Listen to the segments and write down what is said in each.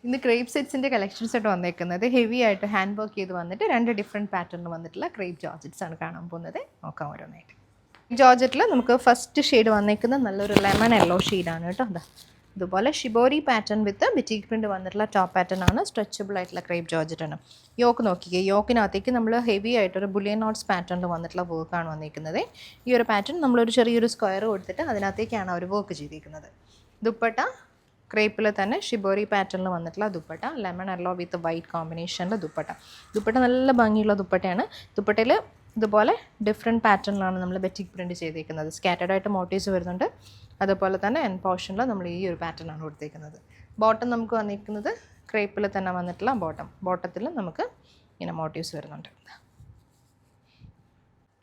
ഇന്ന് crepe സെറ്റ്സിൻ്റെ collections ആയിട്ട് വന്നേക്കുന്നത് ഹെവി ആയിട്ട് ഹാൻഡ് വർക്ക് ചെയ്ത് വന്നിട്ട് 2 ഡിഫറെൻറ്റ് പാറ്റേണിൽ വന്നിട്ടുള്ള ക്രേപ്പ് ജോർജറ്റ്സ് ആണ് കാണാൻ പോകുന്നത്. നോക്കാം ഓരോന്നായിട്ട്. ജോർജറ്റിൽ നമുക്ക് ഫസ്റ്റ് ഷെയ്ഡ് വന്നേക്കുന്നത് നല്ലൊരു ലെമൺ യെല്ലോ ഷെയ്ഡാണ് കേട്ടോ. അതാ ഇതുപോലെ ഷിബോരി പാറ്റേൺ വിത്ത് ബിറ്റീക് പ്രിൻറ്റ് വന്നിട്ടുള്ള ടോപ്പ് പാറ്റേൺ ആണ്. സ്ട്രെച്ചബിൾ ആയിട്ടുള്ള ക്രേപ്പ് ജോർജറ്റ് ആണ്. യോക്ക് നോക്കിക്കേ, യോക്കിനകത്തേക്ക് നമ്മൾ ഹെവി ആയിട്ടൊരു ബുലിയൻ നോട്ട്സ് പാറ്റേണിൽ വന്നിട്ടുള്ള വർക്കാണ് വന്നിരിക്കുന്നത്. ഈ ഒരു പാറ്റേൺ നമ്മളൊരു ചെറിയൊരു സ്ക്വയർ കൊടുത്തിട്ട് അതിനകത്തേക്കാണ് അവർ വർക്ക് ചെയ്തിരിക്കുന്നത്. ദുപ്പട്ട ക്രേപ്പിൽ തന്നെ ഷിബോരി പാറ്റേണിൽ വന്നിട്ടുള്ള dupatta, lemon yellow with white കോമ്പിനേഷനിൽ ദുപ്പട്ട നല്ല ഭംഗിയുള്ള ദുപ്പട്ടയാണ്. ദുപ്പട്ടയിൽ ഇതുപോലെ ഡിഫറെൻറ്റ് പാറ്റേണിലാണ് നമ്മൾ ബെറ്റിക് പ്രിൻറ്റ് ചെയ്തിരിക്കുന്നത്. സ്കാറ്റേഡ് ആയിട്ട് മോട്ടീവ്സ് വരുന്നുണ്ട്. അതുപോലെ തന്നെ എൻ പോർഷനിൽ നമ്മൾ ഈ ഒരു പാറ്റേൺ ആണ് കൊടുത്തിരിക്കുന്നത്. ബോട്ടം നമുക്ക് വന്നിരിക്കുന്നത് ക്രേപ്പിൽ തന്നെ വന്നിട്ടുള്ള ബോട്ടത്തിൽ നമുക്ക് ഇങ്ങനെ മോട്ടീവ്സ് വരുന്നുണ്ട്.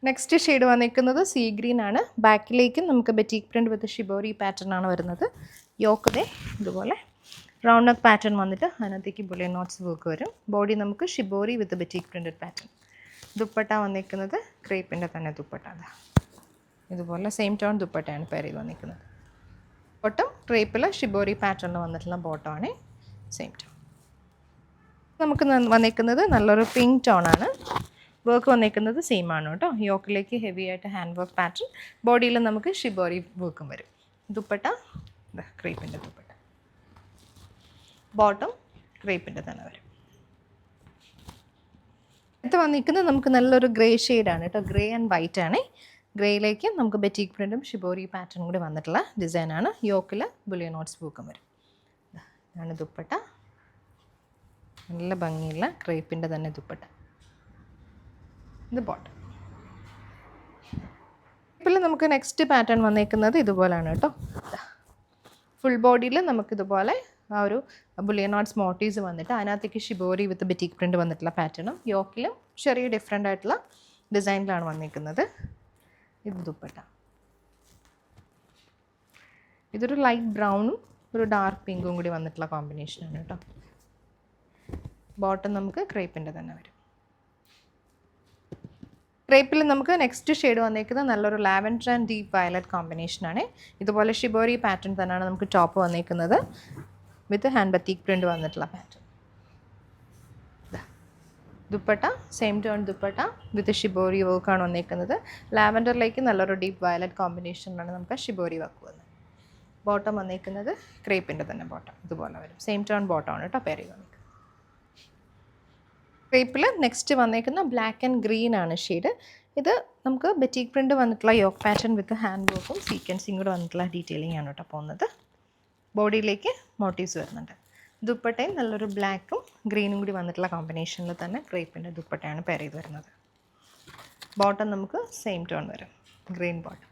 നെക്സ്റ്റ് ഷെയ്ഡ് വന്നിരിക്കുന്നത് സീ ഗ്രീൻ ആണ്. ബാക്കിലേക്ക് നമുക്ക് ബെറ്റിക് പ്രിൻറ്റ് വിത്ത് ഷിബോരി പാറ്റേൺ ആണ് വരുന്നത്. യോക്കതേ ഇതുപോലെ റൗണ്ട് നെക്ക് പാറ്റേൺ വന്നിട്ട് അതിനകത്തേക്ക് ബുലിയൻ നോട്ട്സ് വർക്ക് വരും. ബോഡി നമുക്ക് ഷിബോരി വിത്ത് ബെറ്റിക് പ്രിൻറ്റഡ് പാറ്റേൺ. ദുപ്പട്ട വന്നിരിക്കുന്നത് ക്രേപ്പിൻ്റെ തന്നെ ദുപ്പട്ട. ഇതുപോലെ സെയിം ടോൺ ദുപ്പട്ടയാണ് പെയർ ചെയ്ത് വന്നിരിക്കുന്നത്. ബോട്ടം ക്രേപ്പിൽ ഷിബോരി പാറ്റേണിൽ വന്നിട്ടുള്ള ബോട്ടമാണ് സെയിം ടോൺ. നമുക്ക് വന്നിരിക്കുന്നത് നല്ലൊരു പിങ്ക് ടോണാണ്. വർക്ക് വന്നിരിക്കുന്നത് സെയിം ആണ് കേട്ടോ. യോക്കിലേക്ക് ഹെവി ആയിട്ട് ഹാൻഡ് വർക്ക് പാറ്റേൺ, ബോഡിയിൽ നമുക്ക് ഷിബോറി വർക്കും വരും. ദുപ്പട്ട ക്രേപ്പിൻ്റെ ദുപ്പട്ട, ബോട്ടം ക്രേപ്പിൻ്റെ തന്നെ വരും. അടുത്ത് വന്നിരിക്കുന്നത് നമുക്ക് നല്ലൊരു ഗ്രേ ഷെയ്ഡാണ് കേട്ടോ. ഗ്രേ ആൻഡ് വൈറ്റ് ആണ്. ഗ്രേയിലേക്ക് നമുക്ക് ബെറ്റിക് പ്രിൻറ്റും ഷിബോറി പാറ്റേണും കൂടി വന്നിട്ടുള്ള ഡിസൈനാണ്. യോക്കിൽ ബുലിയൻ നോട്ട്സ് വർക്കും വരും. ഇതാണ് ദുപ്പട്ട. നല്ല ഭംഗിയുള്ള ക്രേപ്പിൻ്റെ തന്നെ ദുപ്പട്ട. ഇത് ബോട്ടം. ഇപ്പോൾ നമുക്ക് നെക്സ്റ്റ് പാറ്റേൺ വന്നേക്കുന്നത് ഇതുപോലെയാണ് കേട്ടോ. ഫുൾ ബോഡിയിൽ നമുക്കിതുപോലെ ആ ഒരു ബുലിയൻ നോട്ട്സ് മോട്ടീവ്സ് വന്നിട്ട് അതിനകത്തേക്ക് ഷിബോരി വിത്ത് ബെറ്റിക് പ്രിൻറ്റ് വന്നിട്ടുള്ള പാറ്റേണും യോക്കിലും ചെറിയ ഡിഫറെൻ്റ് ആയിട്ടുള്ള ഡിസൈനിലാണ് വന്നിരിക്കുന്നത്. ഇത് ദുപ്പട്ട. ഇതൊരു ലൈറ്റ് ബ്രൗണും ഒരു ഡാർക്ക് പിങ്കും കൂടി വന്നിട്ടുള്ള കോമ്പിനേഷനാണ് കേട്ടോ. ബോട്ടം നമുക്ക് ക്രേപ്പിൻ്റെ തന്നെ വരും. ക്രേപ്പിൽ നമുക്ക് നെക്സ്റ്റ് ഷെയ്ഡ് വന്നിരിക്കുന്നത് നല്ലൊരു ലാവൻഡർ ആൻഡ് ഡീപ്പ് വയലറ്റ് കോമ്പിനേഷനാണ്. ഇതുപോലെ ഷിബോറി പാറ്റേൺ തന്നെയാണ് നമുക്ക് ടോപ്പ് വന്നിരിക്കുന്നത് വിത്ത് ഹാൻഡ് ബത്തീക് പ്രിൻറ്റ് വന്നിട്ടുള്ള pattern. Dupatta same tone dupatta with shibori വർക്കാണ് വന്നിരിക്കുന്നത്. ലാവൻഡറിലേക്ക് നല്ലൊരു ഡീപ്പ് വയലറ്റ് കോമ്പിനേഷനിലാണ് നമുക്ക് ഷിബോറി വർക്ക് വന്നത്. ബോട്ടം വന്നിരിക്കുന്നത് ക്രേപ്പിൻ്റെ തന്നെ ബോട്ടം ഇതുപോലെ വരും. സെയിം ടോൺ ബോട്ടമാണ് കേട്ടോ പെയർ ചെയ്ത് വന്നിരിക്കുന്നത്. ക്രേപ്പിൽ നെക്സ്റ്റ് വന്നേക്കുന്ന ബ്ലാക്ക് ആൻഡ് ഗ്രീൻ ആണ് ഷെയ്ഡ്. ഇത് നമുക്ക് ബെറ്റിക് പ്രിൻറ്റ് വന്നിട്ടുള്ള യോക്ക് പാറ്റേൺ വിത്ത് ഹാൻഡ് വർക്കും സീക്വൻസിങ് കൂടെ വന്നിട്ടുള്ള ഡീറ്റെയിലിംഗ് ആണ് കേട്ടോ പോകുന്നത്. ബോഡിയിലേക്ക് മോട്ടീവ്സ് വരുന്നുണ്ട്. ദുപ്പട്ടയും നല്ലൊരു ബ്ലാക്കും ഗ്രീനും കൂടി വന്നിട്ടുള്ള കോമ്പിനേഷനിൽ തന്നെ ക്രേപ്പിൻ്റെ ദുപ്പട്ടയാണ് പെയർ ചെയ്ത് വരുന്നത്. ബോട്ടം നമുക്ക് സെയിം ടോൺ വരും, ഗ്രീൻ ബോട്ടം.